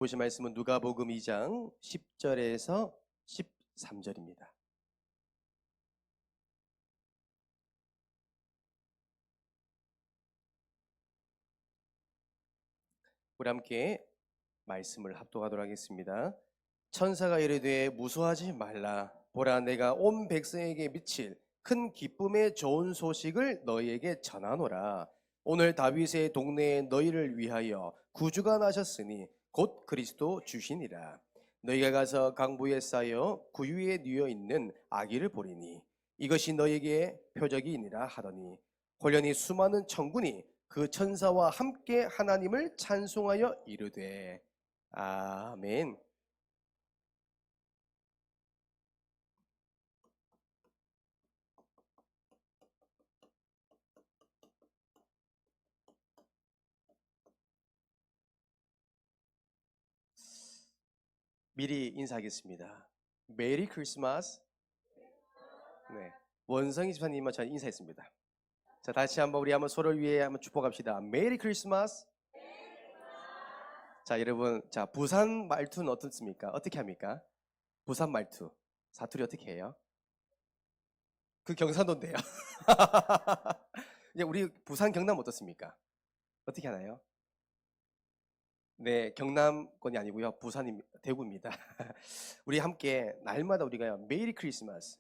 보실 말씀은 누가복음 2장 10절에서 13절입니다. 우리 함께 말씀을 합독하도록 하겠습니다. 천사가 이르되 무서워하지 말라. 보라, 내가 온 백성에게 미칠 큰 기쁨의 좋은 소식을 너희에게 전하노라. 오늘 다윗의 동네에 너희를 위하여 구주가 나셨으니 곧 그리스도 주시니라. 너희가 가서 강부에 쌓여 구유에 뉘어 있는 아기를 보리니 이것이 너희에게 표적이니라 하더니 홀련히 수많은 천군이 그 천사와 함께 하나님을 찬송하여 이르되 아멘. 미리 인사하겠습니다. 메리 크리스마스. 네, 원성희 집사님과 저는 인사했습니다. 자, 다시 한번 우리 한번 서로를 위해 한번 축복합시다. 메리 크리스마스. 자, 여러분, 자, 부산 말투는 어떻습니까? 어떻게 합니까? 부산 말투 사투리 어떻게 해요? 그 경상도인데요. 이제 우리 부산 경남 어떻습니까? 어떻게 하나요? 네, 경남권이 아니고요. 대구입니다. 우리 함께 날마다 우리가 메리 크리스마스,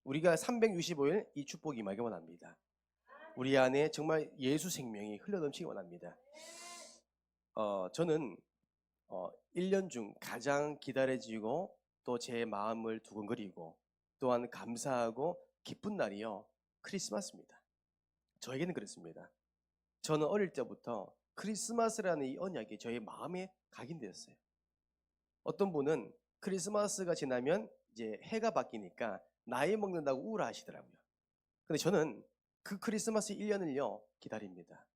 우리가 365일 이 축복이 임하기 원합니다. 우리 안에 정말 예수 생명이 흘러넘치기 원합니다. 저는 1년 중 가장 기다려지고 또 제 마음을 두근거리고 또한 감사하고 기쁜 날이요, 크리스마스입니다. 저에게는 그렇습니다. 저는 어릴 때부터 크리스마스라는 이 언약이 저의 마음에 각인되었어요. 어떤 분은 크리스마스가 지나면 이제 해가 바뀌니까 나이 먹는다고 우울하시더라고요. 근데 저는 그 크리스마스 1년을요 기다립니다.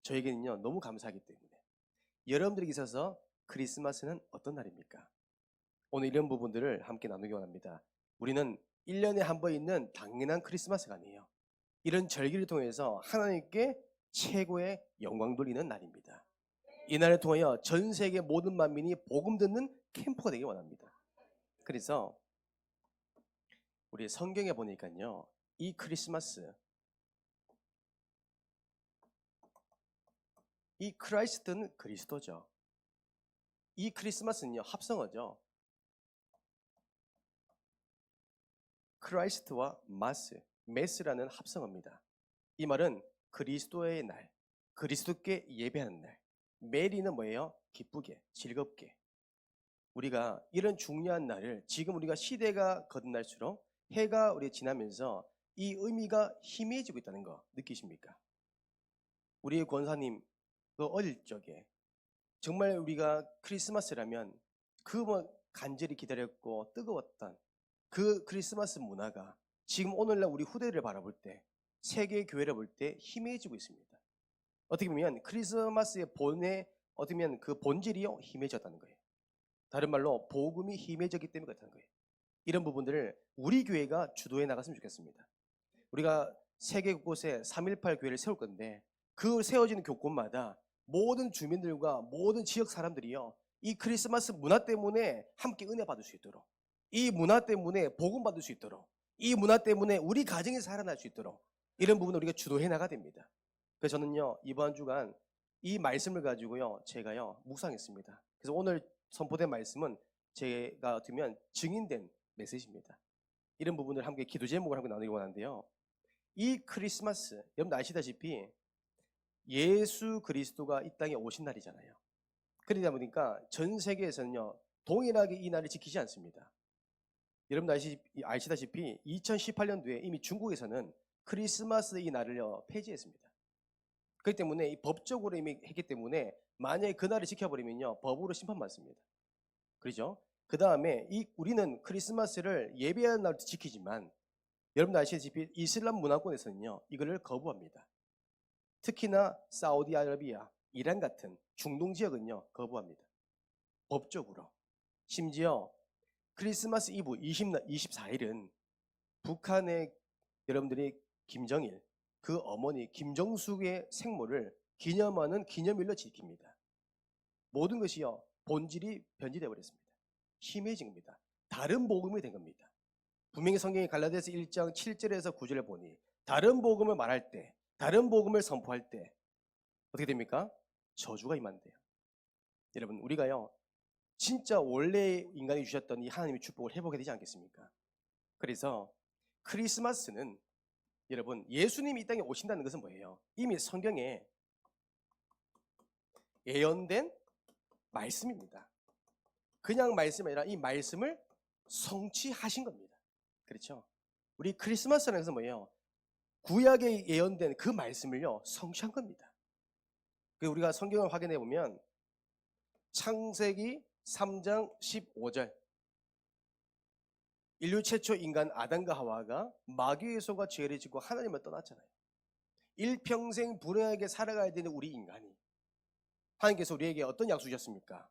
저에게는요 너무 감사하기 때문에. 여러분들에게 있어서 크리스마스는 어떤 날입니까? 오늘 이런 부분들을 함께 나누기 원합니다. 우리는 1년에 한 번 있는 당연한 크리스마스가 아니에요. 이런 절기를 통해서 하나님께 최고의 영광 돌리는 날입니다. 이 날을 통하여 전 세계 모든 만민이 복음 듣는 캠프가 되기 원합니다. 그래서 우리 성경에 보니까요, 이 크리스마스, 이 크라이스트는 그리스도죠. 이 크리스마스는요 합성어죠. 크라이스트와 메스라는 합성어입니다. 이 말은 그리스도의 날, 그리스도께 예배하는 날. 메리는 뭐예요? 기쁘게, 즐겁게. 우리가 이런 중요한 날을 지금 우리가 시대가 거듭날수록 해가 우리 지나면서 이 의미가 희미해지고 있다는 거 느끼십니까? 우리 권사님 그 어릴 적에 정말 우리가 크리스마스라면 그 간절히 기다렸고 뜨거웠던 그 크리스마스 문화가 지금 오늘날 우리 후대를 바라볼 때, 세계 교회를 볼 때 희미해지고 있습니다. 어떻게 보면 크리스마스의 어떻게 보면 그 본질이요 희미해졌다는 거예요. 다른 말로 복음이 희미해졌기 때문에 그렇다는 거예요. 이런 부분들을 우리 교회가 주도해 나갔으면 좋겠습니다. 우리가 세계 곳곳에 3.18 교회를 세울 건데 그 세워지는 교권마다 모든 주민들과 모든 지역 사람들이요 이 크리스마스 문화 때문에 함께 은혜 받을 수 있도록, 이 문화 때문에 복음 받을 수 있도록, 이 문화 때문에 우리 가정이 살아날 수 있도록 이런 부분을 우리가 주도해 나가야 됩니다. 그래서 저는요 이번 주간 이 말씀을 가지고요 제가요 묵상했습니다. 그래서 오늘 선포된 말씀은 제가 어쩌면 증인된 메시지입니다. 이런 부분을 함께 기도 제목을 함께 나누기 원하는데요, 이 크리스마스 여러분들 아시다시피 예수 그리스도가 이 땅에 오신 날이잖아요. 그러다 보니까 전 세계에서는요 동일하게 이 날을 지키지 않습니다. 여러분 아시다시피 2018년도에 이미 중국에서는 크리스마스 이 날을요 폐지했습니다. 그렇기 때문에 이 법적으로 이미 했기 때문에 만약에 그 날을 지켜버리면요 법으로 심판받습니다. 그렇죠? 그 다음에 우리는 크리스마스를 예배하는 날도 지키지만 여러분 아시다시피 이슬람 문화권에서는요 이거를 거부합니다. 특히나 사우디아라비아, 이란 같은 중동 지역은요 거부합니다. 법적으로. 심지어 크리스마스 이브 24일은 북한의 여러분들이 김정일, 그 어머니 김정숙의 생모를 기념하는 기념일로 지킵니다. 모든 것이요 본질이 변질되어 버렸습니다. 희미해진 겁니다. 다른 복음이 된 겁니다. 분명히 성경이 갈라디아서 1장 7절에서 9절을 보니 다른 복음을 말할 때, 다른 복음을 선포할 때 어떻게 됩니까? 저주가 임한대요. 여러분, 우리가요 진짜 원래 인간이 주셨던 이 하나님의 축복을 회복해야 되지 않겠습니까? 그래서 크리스마스는 여러분, 예수님이 이 땅에 오신다는 것은 뭐예요? 이미 성경에 예언된 말씀입니다. 그냥 말씀이 아니라 이 말씀을 성취하신 겁니다. 그렇죠? 우리 크리스마스라는 것은 뭐예요? 구약에 예언된 그 말씀을요 성취한 겁니다. 우리가 성경을 확인해 보면 창세기 3장 15절, 인류 최초 인간 아담과 하와가 마귀의 소가 죄를 짓고 하나님을 떠났잖아요. 일평생 불행하게 살아가야 되는 우리 인간이 하나님께서 우리에게 어떤 약속 주셨습니까?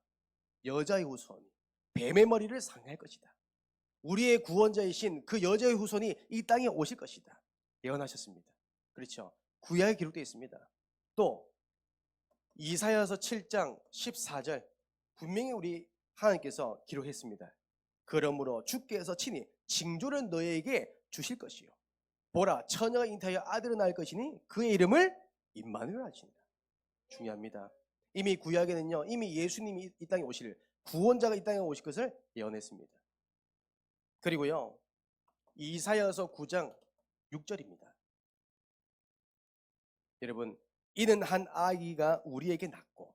여자의 후손이 뱀의 머리를 상할 것이다. 우리의 구원자이신 그 여자의 후손이 이 땅에 오실 것이다. 예언하셨습니다. 그렇죠? 구약에 기록되어 있습니다. 또 이사야서 7장 14절 분명히 우리 하나님께서 기록했습니다. 그러므로 주께서 친히 징조를 너에게 주실 것이요 보라 처녀가 잉태하여 아들을 낳을 것이니 그의 이름을 임마누엘 하시니라. 중요합니다. 이미 구약에는요 이미 예수님이 이 땅에 오실 구원자가 이 땅에 오실 것을 예언했습니다. 그리고요 이사야서 9장 6절입니다. 여러분, 이는 한 아기가 우리에게 낳고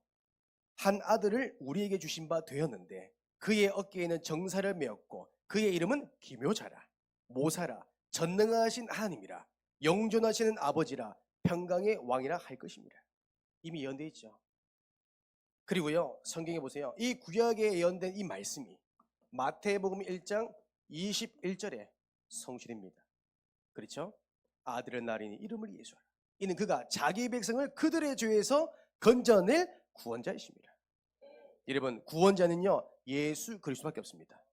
한 아들을 우리에게 주신 바 되었는데 그의 어깨에는 정사를 메었고 그의 이름은 기묘자라 모사라 전능하신 하나님이라 영존하시는 아버지라 평강의 왕이라 할 것입니다. 이미 예언되어 있죠. 그리고요 성경에 보세요. 이 구약에 예언된 이 말씀이 마태복음 1장 21절에 성취됩니다. 그렇죠? 아들을 낳으리니 이름을 예수하라. 이는 그가 자기 백성을 그들의 죄에서 건져낼 구원자이십니다. 여러분, 구원자는요 예수 그리스도밖에 없습니다.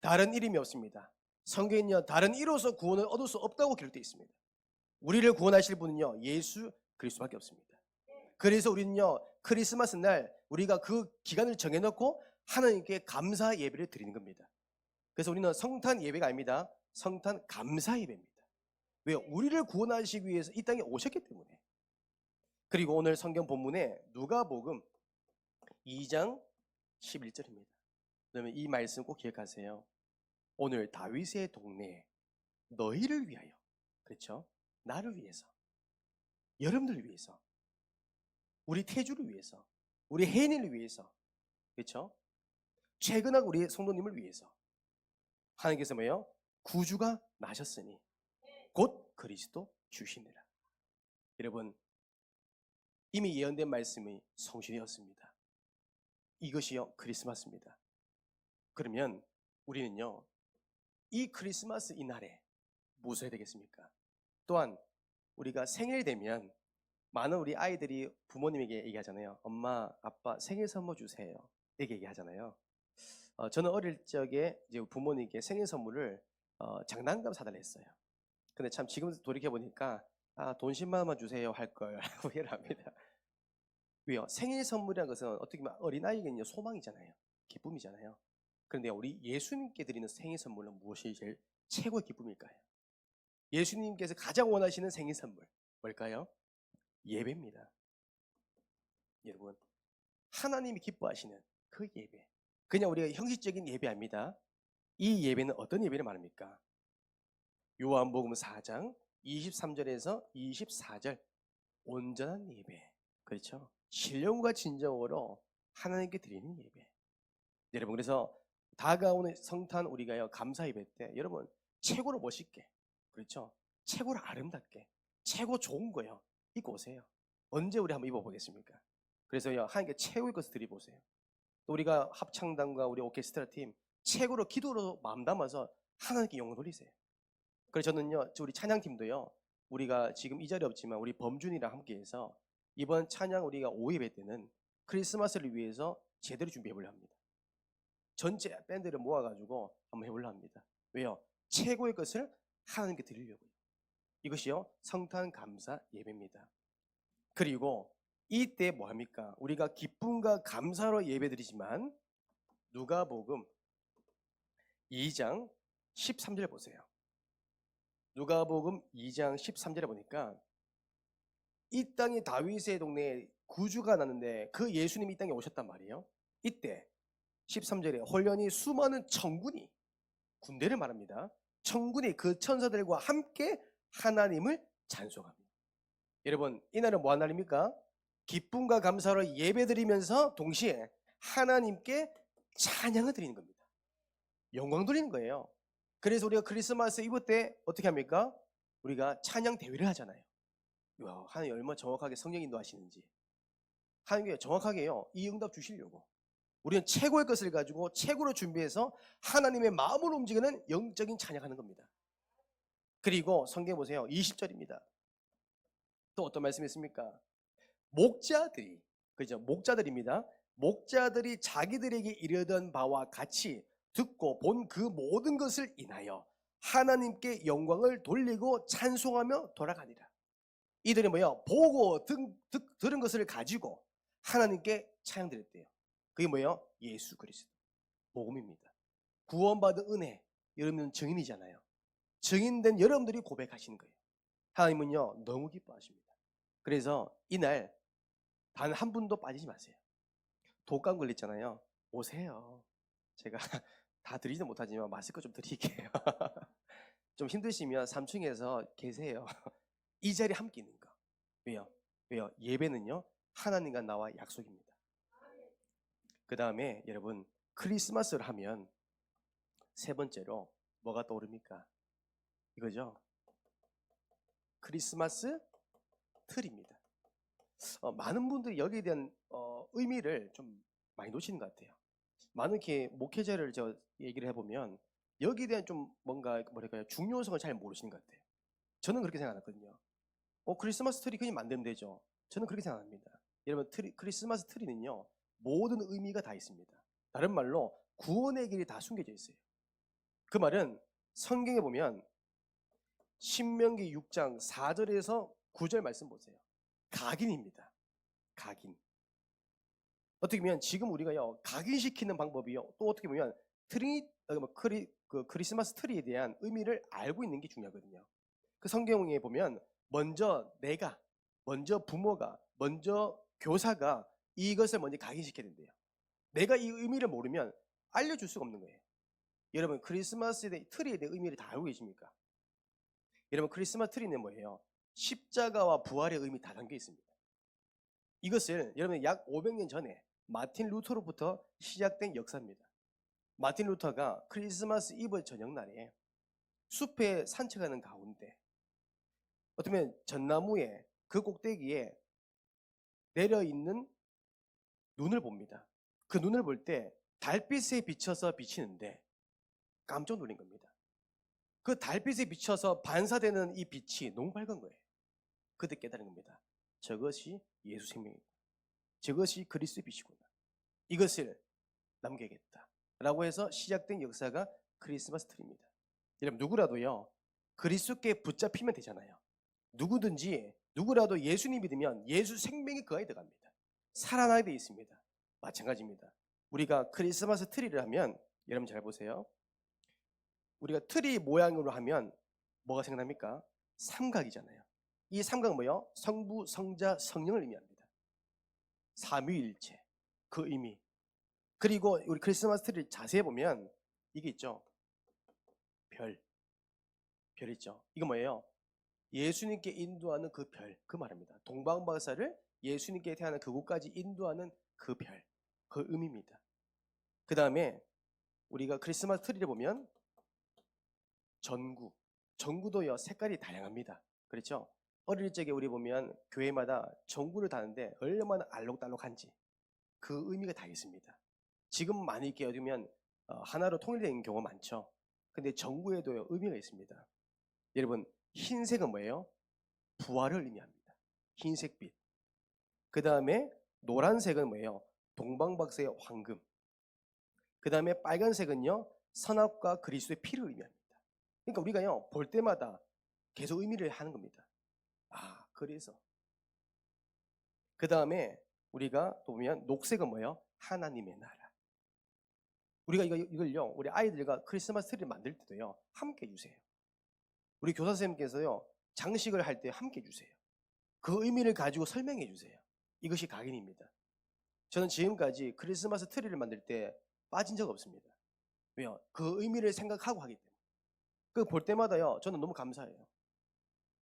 다른 이름이 없습니다. 성경은요 다른 이로서 구원을 얻을 수 없다고 기록되어 있습니다. 우리를 구원하실 분은요 예수 그리스도밖에 없습니다. 그래서 우리는요 크리스마스 날 우리가 그 기간을 정해놓고 하나님께 감사 예배를 드리는 겁니다. 그래서 우리는 성탄 예배가 아닙니다. 성탄 감사 예배입니다. 왜요? 우리를 구원하시기 위해서 이 땅에 오셨기 때문에. 그리고 오늘 성경 본문에 누가복음 2장 11절입니다. 그러면 이 말씀 꼭 기억하세요. 오늘 다윗의 동네에 너희를 위하여, 그렇죠? 나를 위해서, 여러분들을 위해서, 우리 태주를 위해서, 우리 혜인을 위해서, 그렇죠? 최근한 우리 성도님을 위해서 하나님께서 뭐예요? 구주가 나셨으니 곧 그리스도 주시니라. 여러분, 이미 예언된 말씀이 성취되었습니다. 이것이요 크리스마스입니다. 그러면 우리는요 이 크리스마스 이날에 무엇을 해야 되겠습니까? 또한 우리가 생일 되면 많은 우리 아이들이 부모님에게 얘기하잖아요. 엄마, 아빠 생일 선물 주세요. 이렇게 얘기하잖아요. 저는 어릴 적에 이제 부모님께 생일 선물을 장난감 사달라 했어요. 근데 참 지금 돌이켜 보니까 돈 10만 원만 주세요 할 걸 후회를 합니다. 왜요? 생일 선물이라는 것은 어떻게 보면 어린아이에게는 소망이잖아요. 기쁨이잖아요. 그런데 우리 예수님께 드리는 생일 선물은 무엇이 제일 최고의 기쁨일까요? 예수님께서 가장 원하시는 생일 선물 뭘까요? 예배입니다. 여러분, 하나님이 기뻐하시는 그 예배, 그냥 우리가 형식적인 예배 아닙니다. 이 예배는 어떤 예배를 말합니까? 요한복음 4장 23절에서 24절 온전한 예배, 그렇죠? 신령과 진정으로 하나님께 드리는 예배. 여러분, 그래서 다가오는 성탄 우리가요 감사 예배 때 여러분 최고로 멋있게, 그렇죠? 최고로 아름답게, 최고 좋은 거요 입고 오세요. 언제 우리 한번 입어보겠습니까? 그래서요 하나님께 최고의 것을 드려보세요. 또 우리가 합창단과 우리 오케스트라 팀 최고로 기도로 마음 담아서 하나님께 영광 돌리세요. 그래서 저는요 우리 찬양팀도요 우리가 지금 이 자리에 없지만 우리 범준이랑 함께해서 이번 찬양 우리가 5예배 때는 크리스마스를 위해서 제대로 준비해보려 합니다. 전체 밴드를 모아가지고 한번 해보려 합니다. 왜요? 최고의 것을 하나님께 드리려고요. 이것이요 성탄 감사 예배입니다. 그리고 이때 뭐 합니까? 우리가 기쁨과 감사로 예배드리지만 누가복음 2장 13절 보세요. 누가복음 2장 13절에 보니까 이 땅이 다윗의 동네에 구주가 났는데 그 예수님이 이 땅에 오셨단 말이에요. 이때 13절에 홀연히 수많은 천군이, 군대를 말합니다. 천군이 그 천사들과 함께 하나님을 찬송합니다. 여러분, 이날은 뭐한 날입니까? 기쁨과 감사로 예배드리면서 동시에 하나님께 찬양을 드리는 겁니다. 영광 돌리는 거예요. 그래서 우리가 크리스마스 이브 때 어떻게 합니까? 우리가 찬양 대회를 하잖아요. 하나님 얼마나 정확하게 성령 인도하시는지. 하나님께 정확하게요, 이 응답 주시려고 우리는 최고의 것을 가지고 최고로 준비해서 하나님의 마음을 움직이는 영적인 찬양하는 겁니다. 그리고 성경 보세요. 20절입니다. 또 어떤 말씀이 있습니까? 목자들이, 그죠? 목자들입니다. 목자들이 자기들에게 이르던 바와 같이 듣고 본 그 모든 것을 인하여 하나님께 영광을 돌리고 찬송하며 돌아가니라. 이들이 뭐예요? 보고 들은 것을 가지고 하나님께 찬양드렸대요. 그게 뭐예요? 예수 그리스도 복음입니다. 구원받은 은혜, 여러분은 증인이잖아요. 증인된 여러분들이 고백하시는 거예요. 하나님은요 너무 기뻐하십니다. 그래서 이날 단 한 분도 빠지지 마세요. 독감 걸렸잖아요. 오세요. 제가 다 드리지 못하지만 마스크 좀 드릴게요. 좀 힘드시면 3층에서 계세요. 이 자리에 함께 있는 거. 왜요? 왜요? 예배는요 하나님과 나와 약속입니다. 그 다음에 여러분, 크리스마스를 하면 세 번째로 뭐가 떠오릅니까? 이거죠. 크리스마스 트리입니다. 많은 분들이 여기에 대한 의미를 좀 많이 놓치는 것 같아요. 많은 이렇게 목회자를 저 얘기를 해보면 여기에 대한 좀 뭔가 뭐랄까요, 중요성을 잘 모르시는 것 같아요. 저는 그렇게 생각하거든요. 크리스마스 트리 그냥 만들면 되죠. 저는 그렇게 생각합니다. 여러분, 크리스마스 트리는요 모든 의미가 다 있습니다. 다른 말로 구원의 길이 다 숨겨져 있어요. 그 말은 성경에 보면 신명기 6장 4절에서 9절 말씀 보세요. 각인입니다. 각인. 어떻게 보면 지금 우리가요 각인시키는 방법이요 또 어떻게 보면 크리스마스 트리에 대한 의미를 알고 있는 게 중요하거든요. 그 성경에 보면 먼저 부모가, 먼저 교사가 이것을 먼저 각인시켜야 된대요. 내가 이 의미를 모르면 알려줄 수가 없는 거예요. 여러분, 크리스마스 트리에 대한 의미를 다 알고 계십니까? 여러분, 크리스마스 트리는 뭐예요? 십자가와 부활의 의미 다 담겨 있습니다. 이것을 여러분 약 500년 전에 마틴 루터로부터 시작된 역사입니다. 마틴 루터가 크리스마스 이브 저녁날에 숲에 산책하는 가운데 어쩌면 전나무에 그 꼭대기에 내려있는 눈을 봅니다. 그 눈을 볼 때 달빛에 비쳐서 비치는데 깜짝 놀란 겁니다. 그 달빛에 비쳐서 반사되는 이 빛이 너무 밝은 거예요. 그때 깨달은 겁니다. 저것이 예수 생명이다. 저것이 그리스도의 빛이구나. 이것을 남겨야겠다 라고 해서 시작된 역사가 크리스마스 트리입니다. 여러분, 누구라도요 그리스도께 붙잡히면 되잖아요. 누구라도 예수님 믿으면 예수 생명이 그 안에 들어갑니다. 살아나게 되어 있습니다. 마찬가지입니다. 우리가 크리스마스 트리를 하면 여러분 잘 보세요. 우리가 트리 모양으로 하면 뭐가 생각납니까? 삼각이잖아요. 이 삼각은 뭐예요? 성부, 성자, 성령을 의미합니다. 삼위일체, 그 의미. 그리고 우리 크리스마스 트리를 자세히 보면 이게 있죠. 별 있죠. 이거 뭐예요? 예수님께 인도하는 그 별, 그 말입니다. 동방박사를 예수님께 태어나는 그곳까지 인도하는 그 별, 그 의미입니다. 그 다음에 우리가 크리스마스 트리를 보면 전구도요 색깔이 다양합니다. 그렇죠? 어릴 적에 우리 보면 교회마다 전구를 다는데 얼마나 알록달록한지 그 의미가 다 있습니다. 지금 많이 끼어들면 하나로 통일되는 경우가 많죠. 근데 전구에도 의미가 있습니다. 여러분, 흰색은 뭐예요? 부활을 의미합니다. 흰색빛. 그 다음에 노란색은 뭐예요? 동방박사의 황금. 그 다음에 빨간색은요 선악과 그리스도의 피를 의미합니다. 그러니까 우리가요 볼 때마다 계속 의미를 하는 겁니다. 그래서 그 다음에 우리가 또 보면 녹색은 뭐예요? 하나님의 나라. 우리가 이걸요, 우리 아이들과 크리스마스 트리를 만들 때도요, 함께 해주세요. 우리 교사 선생님께서요, 장식을 할 때 함께 해주세요. 그 의미를 가지고 설명해 주세요. 이것이 각인입니다. 저는 지금까지 크리스마스 트리를 만들 때 빠진 적 없습니다. 왜요? 그 의미를 생각하고 하기 때문에. 그 볼 때마다요, 저는 너무 감사해요.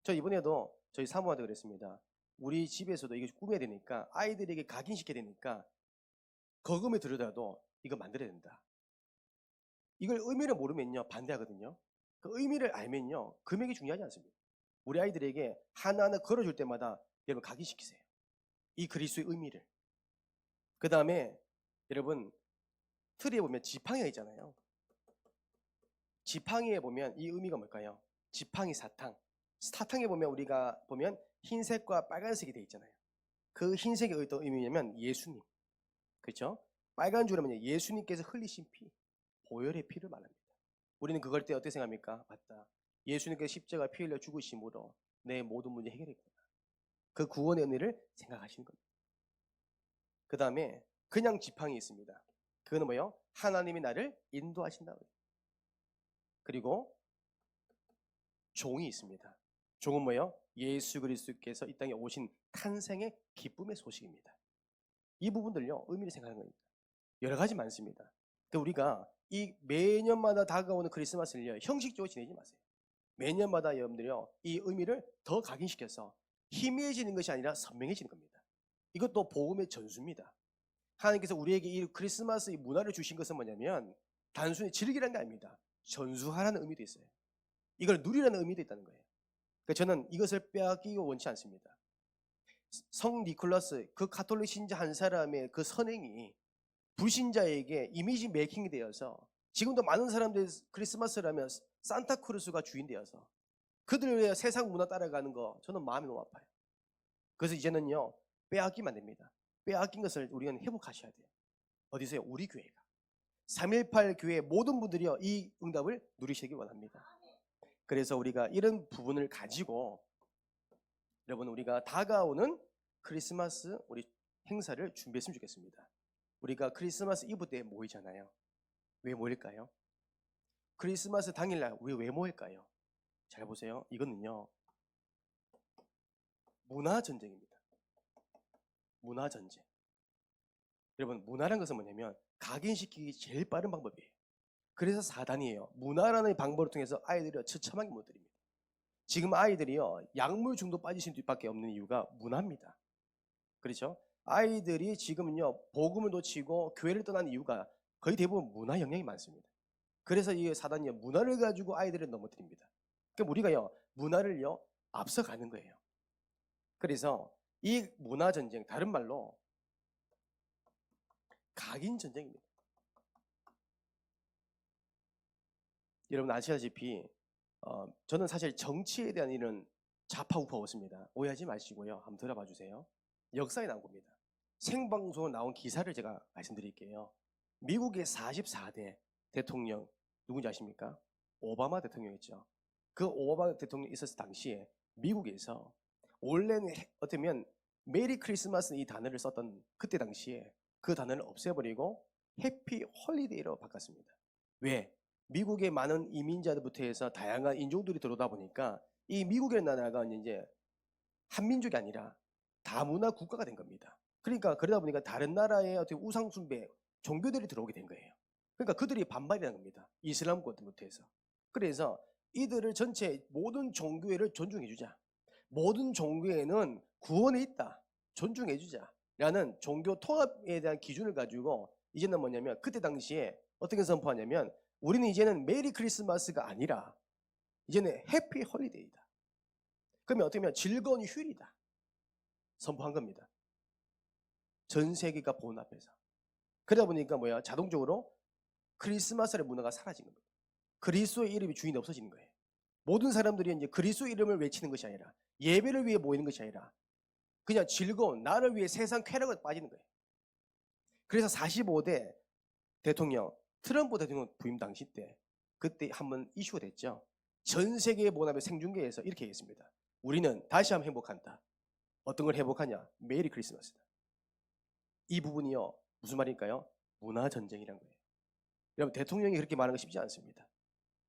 저 이번에도 저희 사모한테 그랬습니다. 우리 집에서도 이거 꾸며야 되니까, 아이들에게 각인시켜야 되니까 거금을 들여다도 이거 만들어야 된다. 이걸 의미를 모르면요, 반대하거든요. 그 의미를 알면요, 금액이 중요하지 않습니다. 우리 아이들에게 하나하나 걸어줄 때마다 여러분 각인시키세요. 이 그리스도의 의미를. 그 다음에 여러분 트리에 보면 지팡이가 있잖아요. 지팡이에 보면 이 의미가 뭘까요? 지팡이 사탕. 사탕에 보면 우리가 보면 흰색과 빨간색이 되어 있잖아요. 그 흰색이 어떤 의미냐면 예수님. 그렇죠? 빨간 줄은 예수님께서 흘리신 피, 보혈의 피를 말합니다. 우리는 그걸 때 어떻게 생각합니까? 맞다. 예수님께서 십자가 피 흘려 죽으심으로 내 모든 문제 해결했구나. 그 구원의 은혜를 생각하시는 겁니다. 그 다음에 그냥 지팡이 있습니다. 그거는 뭐예요? 하나님이 나를 인도하신다. 그리고 종이 있습니다. 종은 뭐예요? 예수 그리스도께서 이 땅에 오신 탄생의 기쁨의 소식입니다. 이 부분들요, 의미를 생각하는 겁니다. 여러 가지 많습니다. 그러니까 우리가 이 매년마다 다가오는 크리스마스를요, 형식적으로 지내지 마세요. 매년마다 여러분들이요, 이 의미를 더 각인시켜서 희미해지는 것이 아니라 선명해지는 겁니다. 이것도 복음의 전수입니다. 하나님께서 우리에게 이 크리스마스 이 문화를 주신 것은 뭐냐면 단순히 즐기라는 게 아닙니다. 전수하라는 의미도 있어요. 이걸 누리라는 의미도 있다는 거예요. 그러니까 저는 이것을 빼앗기고 원치 않습니다. 성 니콜라스, 그 가톨릭 신자 한 사람의 그 선행이 불신자에게 이미지 메이킹이 되어서 지금도 많은 사람들이 크리스마스를 하면 산타크루스가 주인 되어서 그들의 세상 문화 따라가는 거 저는 마음이 너무 아파요. 그래서 이제는요, 빼앗기면 안 됩니다. 빼앗긴 것을 우리는 회복하셔야 돼요. 어디서요? 우리 교회가. 318 교회 모든 분들이요, 이 응답을 누리시기 원합니다. 그래서 우리가 이런 부분을 가지고 여러분 우리가 다가오는 크리스마스 우리 행사를 준비했으면 좋겠습니다. 우리가 크리스마스 이브 때 모이잖아요. 왜 모일까요? 크리스마스 당일날 우리 왜 모일까요? 잘 보세요. 이거는요, 문화전쟁입니다. 문화전쟁. 여러분, 문화라는 것은 뭐냐면 각인시키기 제일 빠른 방법이에요. 그래서 사단이에요. 문화라는 방법을 통해서 아이들이 처참하게 못드립니다. 지금 아이들이요, 약물 중독 빠지신 뒤밖에 없는 이유가 문화입니다. 그렇죠? 아이들이 지금은요, 복음을 놓치고 교회를 떠난 이유가 거의 대부분 문화 영향이 많습니다. 그래서 이 사단이요, 문화를 가지고 아이들을 넘어뜨립니다. 그러니까 우리가요, 문화를요, 앞서가는 거예요. 그래서 이 문화 전쟁, 다른 말로 각인 전쟁입니다. 여러분 아시다시피 저는 사실 정치에 대한 일은 좌파우파 없습니다. 오해하지 마시고요. 한번 들어봐 주세요. 역사에 나온 겁니다. 생방송에 나온 기사를 제가 말씀드릴게요. 미국의 44대 대통령 누군지 아십니까? 오바마 대통령이었죠. 그 오바마 대통령이 있었을 당시에 미국에서 원래는 어쩌면 메리 크리스마스 이 단어를 썼던 그때 당시에 그 단어를 없애버리고 해피 홀리데이로 바꿨습니다. 왜? 미국의 많은 이민자들부터 해서 다양한 인종들이 들어오다 보니까 이 미국이라는 나라가 이제 한민족이 아니라 다문화 국가가 된 겁니다. 그러니까 그러다 보니까 다른 나라의 어떻게 우상 숭배 종교들이 들어오게 된 거예요. 그러니까 그들이 반발이라는 겁니다. 이슬람권부터 해서. 그래서 이들을 전체 모든 종교를 존중해주자. 모든 종교에는 구원이 있다. 존중해주자. 라는 종교 통합에 대한 기준을 가지고 이제는 뭐냐면 그때 당시에 어떻게 선포하냐면 우리는 이제는 메리 크리스마스가 아니라 이제는 해피 홀리데이다. 그러면 어떻게 보면 즐거운 휴일이다. 선포한 겁니다. 전 세계가 보는 앞에서. 그러다 보니까 뭐야? 자동적으로 크리스마스의 문화가 사라진 겁니다. 그리스도의 이름이 주인이 없어지는 거예요. 모든 사람들이 이제 그리스도 이름을 외치는 것이 아니라 예배를 위해 모이는 것이 아니라 그냥 즐거운 나를 위해 세상 쾌락을 빠지는 거예요. 그래서 45대 대통령 트럼프 대통령 부임 당시 때 그때 한번 이슈가 됐죠. 전 세계의 모나의 생중계에서 이렇게 얘기했습니다. 우리는 다시 한번 행복한다. 어떤 걸 회복하냐? 메리 크리스마스다. 이 부분이요. 무슨 말일까요? 문화 전쟁이란 거예요. 여러분, 대통령이 그렇게 말하는 거 쉽지 않습니다.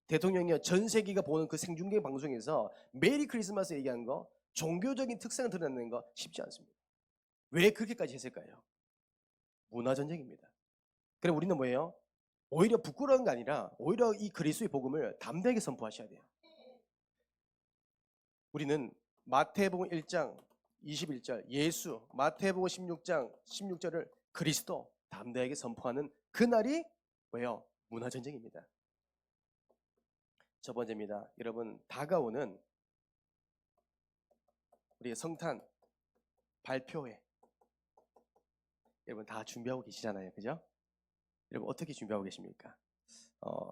대통령이 전 세계가 보는 그 생중계 방송에서 메리 크리스마스 얘기하는 거, 종교적인 특성을 드러내는 거 쉽지 않습니다. 왜 그렇게까지 했을까요? 문화 전쟁입니다. 그럼 우리는 뭐예요? 오히려 부끄러운 게 아니라 오히려 이 그리스도의 복음을 담대하게 선포하셔야 돼요. 우리는 마태복음 1장 21절 예수, 마태복음 16장 16절을 그리스도 담대하게 선포하는 그날이 뭐예요? 문화 전쟁입니다. 첫 번째입니다. 여러분, 다가오는 우리 성탄 발표회, 여러분 다 준비하고 계시잖아요, 그죠? 여러분 어떻게 준비하고 계십니까?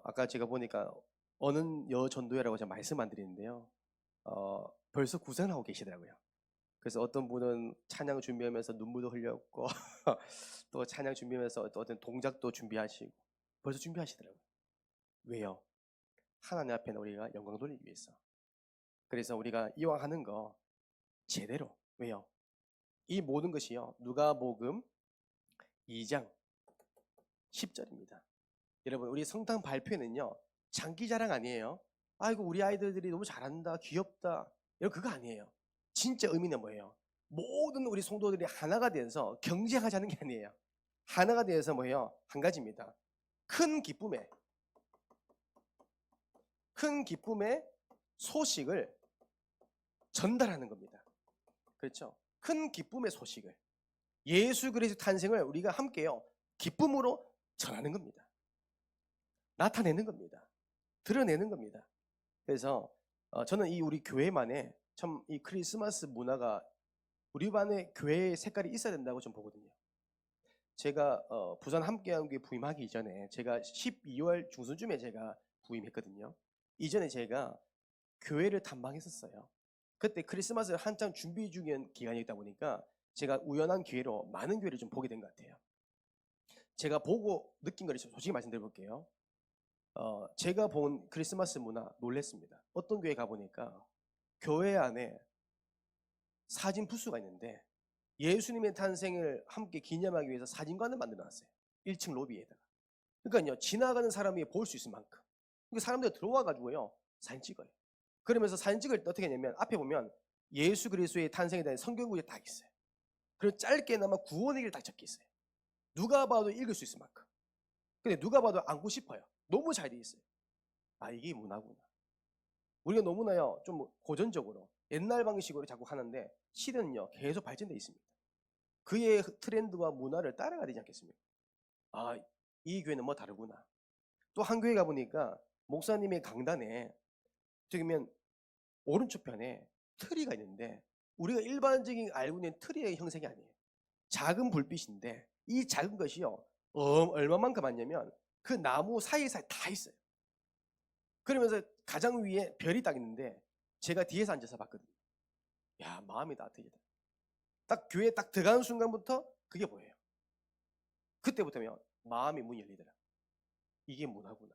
아까 제가 보니까 어느 여전도회라고 제가 말씀 안 드리는데요, 벌써 구성하고 계시더라고요. 그래서 어떤 분은 찬양 준비하면서 눈물도 흘렸고 또 찬양 준비하면서 또 어떤 동작도 준비하시고 벌써 준비하시더라고요. 왜요? 하나님 앞에는 우리가 영광 돌리기 위해서. 그래서 우리가 이왕 하는 거 제대로. 왜요? 이 모든 것이요, 누가복음 2장 10절입니다. 여러분, 우리 성탄 발표는요, 장기 자랑 아니에요. 아이고 우리 아이들이 너무 잘한다, 귀엽다, 이런 그거 아니에요. 진짜 의미는 뭐예요? 모든 우리 성도들이 하나가 되어서 경쟁하자는 게 아니에요. 하나가 되어서 뭐예요? 한 가지입니다. 큰 기쁨의 소식을 전달하는 겁니다. 그렇죠? 큰 기쁨의 소식을, 예수 그리스도 탄생을 우리가 함께요, 기쁨으로 전하는 겁니다. 나타내는 겁니다. 드러내는 겁니다. 그래서 저는 이 우리 교회만의 참 이 크리스마스 문화가 우리 반의 교회의 색깔이 있어야 된다고 좀 보거든요. 제가 부산 함께한교회 부임하기 이전에 제가 12월 중순쯤에 제가 부임했거든요. 이전에 제가 교회를 탐방했었어요. 그때 크리스마스를 한창 준비 중인 기간이었다 보니까 제가 우연한 기회로 많은 교회를 좀 보게 된 것 같아요. 제가 보고 느낀 걸 솔직히 말씀드려볼게요. 제가 본 크리스마스 문화 놀랬습니다. 어떤 교회 가보니까 교회 안에 사진 부스가 있는데 예수님의 탄생을 함께 기념하기 위해서 사진관을 만들어 놨어요. 1층 로비에다가. 그러니까요, 지나가는 사람이 볼 수 있을 만큼. 그러니까 사람들이 들어와가지고요, 사진 찍어요. 그러면서 사진 찍을 때 어떻게 하냐면 앞에 보면 예수 그리스도의 탄생에 대한 성경구절이 딱 있어요. 그리고 짧게나마 구원의 길 딱 적혀 있어요. 누가 봐도 읽을 수 있을 만큼. 근데 누가 봐도 안고 싶어요. 너무 잘 돼 있어요. 아, 이게 문화구나. 우리가 너무나요, 좀 고전적으로 옛날 방식으로 자꾸 하는데 실은요, 계속 발전돼 있습니다. 그의 트렌드와 문화를 따라가야 되지 않겠습니까? 아, 이 교회는 뭐 다르구나. 또 한 교회 가보니까 목사님의 강단에 저기 면 오른쪽 편에 트리가 있는데 우리가 일반적인 알고 있는 트리의 형색이 아니에요. 작은 불빛인데 이 작은 것이요, 얼마만큼 왔냐면 그 나무 사이사이 다 있어요. 그러면서 가장 위에 별이 딱 있는데 제가 뒤에서 앉아서 봤거든요. 야, 마음이 따뜻해지다. 딱 교회에 딱 들어가는 순간부터 그게 보여요. 그때부터면 마음의 문이 열리더라. 이게 문화구나.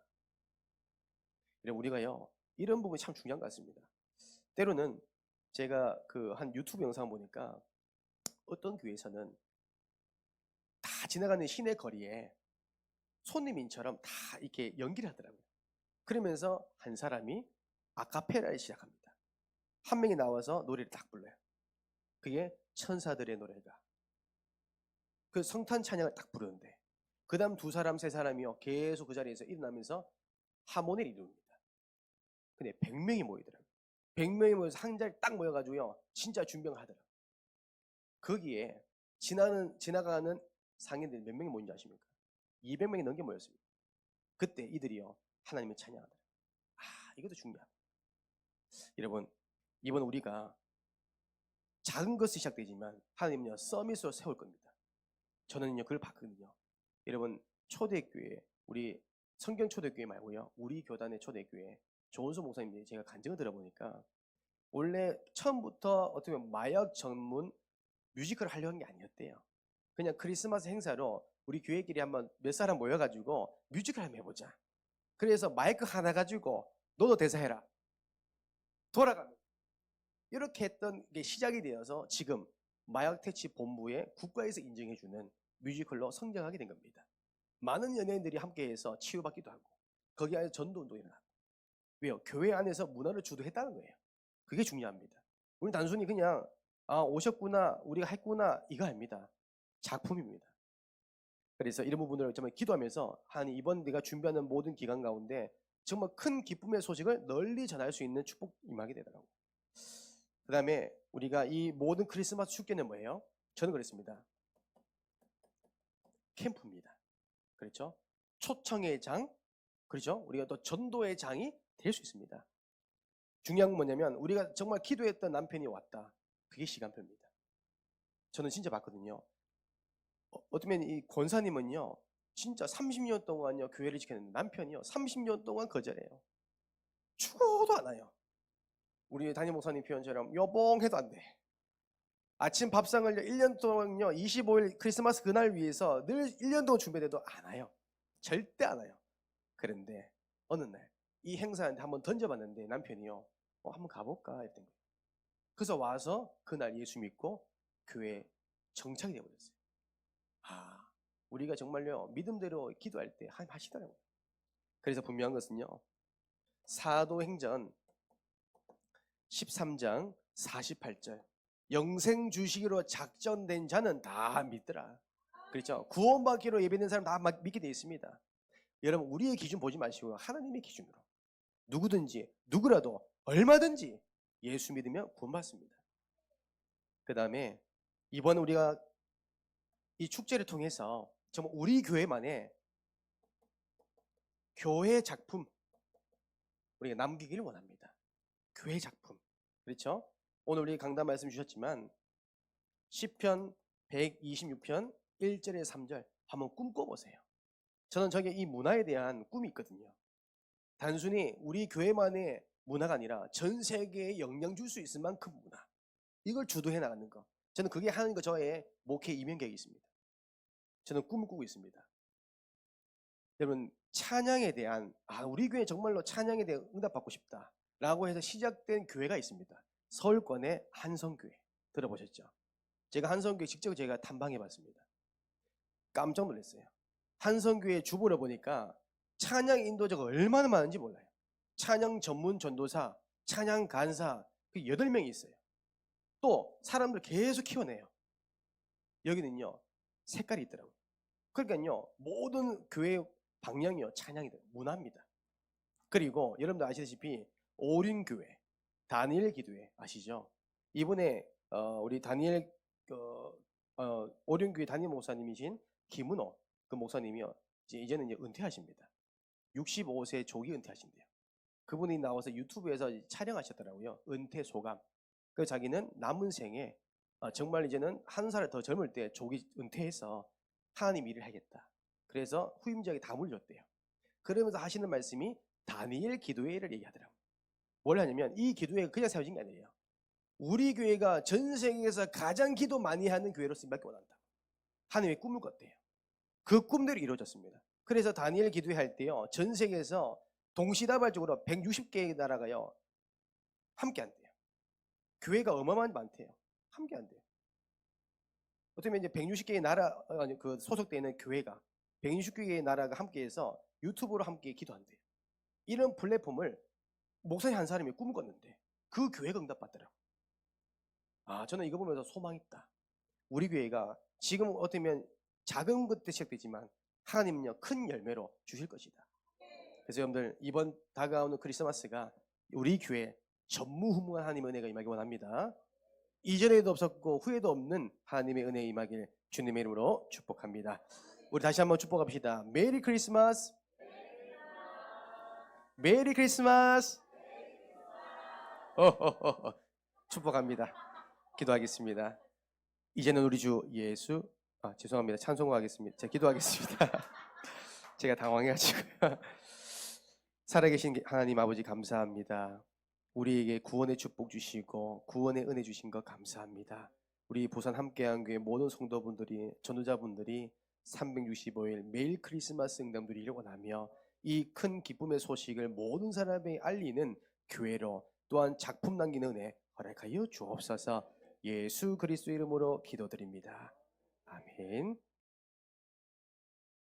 우리가요, 이런 부분이 참 중요한 것 같습니다. 때로는 제가 그 한 유튜브 영상 보니까 어떤 교회에서는 다 지나가는 시내 거리에 손님인처럼 다 이렇게 연기를 하더라고요. 그러면서 한 사람이 아카펠라를 시작합니다. 한 명이 나와서 노래를 딱 불러요. 그게 천사들의 노래가. 그 성탄 찬양을 딱 부르는데 그 다음 두 사람 세 사람이요, 계속 그 자리에서 일어나면서 하모니를 이룹니다. 근데 100명이 모이더라고요. 100명이 모여서 한 자리 딱 모여가지고요, 진짜 준비를 하더라고요. 거기에 지나가는 상인들이 몇 명이 모인지 아십니까? 200명이 넘게 모였습니다. 그때 이들이요, 하나님을 찬양하더라고요. 아, 이것도 중요합니다. 여러분, 이번 우리가 작은 것이 시작되지만 하나님은요, 서밋으로 세울 겁니다. 저는요, 그걸 봤거든요. 여러분, 초대교회, 우리 성경 초대교회 말고요, 우리 교단의 초대교회 조은수 목사님들이 제가 간증을 들어보니까 원래 처음부터 어떻게 보면 마약 전문 뮤지컬을 하려는 게 아니었대요. 그냥 크리스마스 행사로 우리 교회끼리 한번 몇 사람 모여가지고 뮤지컬 한번 해보자. 그래서 마이크 하나 가지고 너도 대사해라. 돌아가면 이렇게 했던 게 시작이 되어서 지금 마약 퇴치 본부에 국가에서 인정해주는 뮤지컬로 성장하게 된 겁니다. 많은 연예인들이 함께해서 치유받기도 하고 거기 안에 전도운동이 일어나고. 왜요? 교회 안에서 문화를 주도했다는 거예요. 그게 중요합니다. 우리 단순히 그냥 오셨구나 우리가 했구나 이거 아닙니다. 작품입니다. 그래서 이런 부분을 정말 기도하면서 하나님 이번 내가 준비하는 모든 기간 가운데 정말 큰 기쁨의 소식을 널리 전할 수 있는 축복 임하게 되더라고요. 그 다음에 우리가 이 모든 크리스마스 축제는 뭐예요? 저는 그랬습니다. 캠프입니다. 그렇죠? 초청의 장, 그렇죠? 우리가 또 전도의 장이 될 수 있습니다. 중요한 건 뭐냐면 우리가 정말 기도했던 남편이 왔다. 그게 시간표입니다. 저는 진짜 봤거든요. 어쩌면 이 권사님은요, 진짜 30년 동안요 교회를 지켰는데 남편이요 30년 동안 거절해요. 죽어도 안 와요. 우리 담임 목사님 표현처럼 여봉해도 안 돼. 아침 밥상을 1년 동안요 25일 크리스마스 그날 위해서 늘 1년 동안 준비돼도 안 와요. 절대 안 와요. 그런데 어느 날 이 행사한테 한번 던져봤는데 남편이요 한번 가볼까 했던 거예요. 그래서 와서 그날 예수 믿고 교회에 정착이 되어버렸어요. 우리가 정말요 믿음대로 기도할 때 하나님 하시더라고요. 그래서 분명한 것은요 사도행전 13장 48절 영생 주시기로 작정된 자는 다 믿더라. 그렇죠? 구원받기로 예배된 사람 다 믿게 되어 있습니다. 여러분 우리의 기준 보지 마시고 하나님의 기준으로 누구든지 누구라도 얼마든지 예수 믿으면 구원받습니다. 그 다음에 이번 우리가 이 축제를 통해서 정말 우리 교회만의 교회 작품 우리가 남기기를 원합니다. 교회 작품. 그렇죠? 오늘 우리 강단 말씀 주셨지만 시편 126편 1절에 3절 한번 꿈꿔보세요. 저는 저게 이 문화에 대한 꿈이 있거든요. 단순히 우리 교회만의 문화가 아니라 전 세계에 영향 줄 수 있을 만큼 문화. 이걸 주도해 나가는 거. 저는 그게 하나님과 저의 목회 이면계획이 있습니다. 저는 꿈을 꾸고 있습니다. 여러분 찬양에 대한 우리 교회 정말로 찬양에 대해 응답받고 싶다 라고 해서 시작된 교회가 있습니다. 서울권의 한성교회 들어보셨죠? 제가 한성교회 직접 제가 탐방해 봤습니다. 깜짝 놀랐어요. 한성교회 주보를 보니까 찬양 인도자가 얼마나 많은지 몰라요. 찬양 전문 전도사, 찬양 간사 그 8명이 있어요. 또 사람들 계속 키워내요. 여기는요 색깔이 있더라고요. 그러니까요 모든 교회 방향이요 찬양이 돼요. 문화입니다. 그리고 여러분들 아시다시피 오륜교회 다니엘 기도회 아시죠? 이번에 우리 다니엘 오륜교회 담임 목사님이신 김은호 그 목사님이요 이제는 이제 은퇴하십니다. 65세 조기 은퇴하신대요. 그분이 나와서 유튜브에서 촬영하셨더라고요. 은퇴 소감. 그 자기는 남은 생에 정말 이제는 한 살 더 젊을 때 조기 은퇴해서 하나님 일을 하겠다. 그래서 후임자에게 다 물렸대요. 그러면서 하시는 말씀이 다니엘 기도회를 얘기하더라고요. 뭘 하냐면 이 기도회가 그냥 세워진 게 아니에요. 우리 교회가 전 세계에서 가장 기도 많이 하는 교회로 쓰임받기 원한다. 하나님의 꿈을 꿨대요. 그 꿈대로 이루어졌습니다. 그래서 다니엘 기도회 할 때요 전 세계에서 동시다발적으로 160개의 나라가요 함께 한대요. 교회가 어마어마하게 많대요. 함께 한대요. 어쩌면 이제 160개의 나라 그 소속되어 있는 교회가 160개의 나라가 함께해서 유튜브로 함께 기도한대요. 이런 플랫폼을 목사님 한 사람이 꿈을 꿨는데 그 교회가 응답받더라고요. 저는 이거 보면서 소망이 있다. 우리 교회가 지금 어쩌면 작은 것부터 시작되지만 하나님은요 큰 열매로 주실 것이다. 그래서 여러분들 이번 다가오는 크리스마스가 우리 교회 전무후무한 하나님의 은혜가 임하기 원합니다. 이전에도 없었고 후에도 없는 하나님의 은혜 임하길 주님의 이름으로 축복합니다. 우리 다시 한번 축복합시다. 메리 크리스마스. 메리 크리스마스. 축복합니다. 기도하겠습니다. 이제는 우리 주 예수 죄송합니다. 찬송하겠습니다. 제가 기도하겠습니다. 제가 당황해가지고요. 살아계신 하나님 아버지 감사합니다. 우리에게 구원의 축복 주시고 구원의 은혜 주신 것 감사합니다. 우리 부산 함께한 교회 모든 성도분들이 전도자분들이 365일 매일 크리스마스 응답들이 원하며 이 큰 기쁨의 소식을 모든 사람에게 알리는 교회로 또한 작품 남기는 은혜 허락하여 주옵소서. 예수 그리스도 이름으로 기도드립니다. 아멘.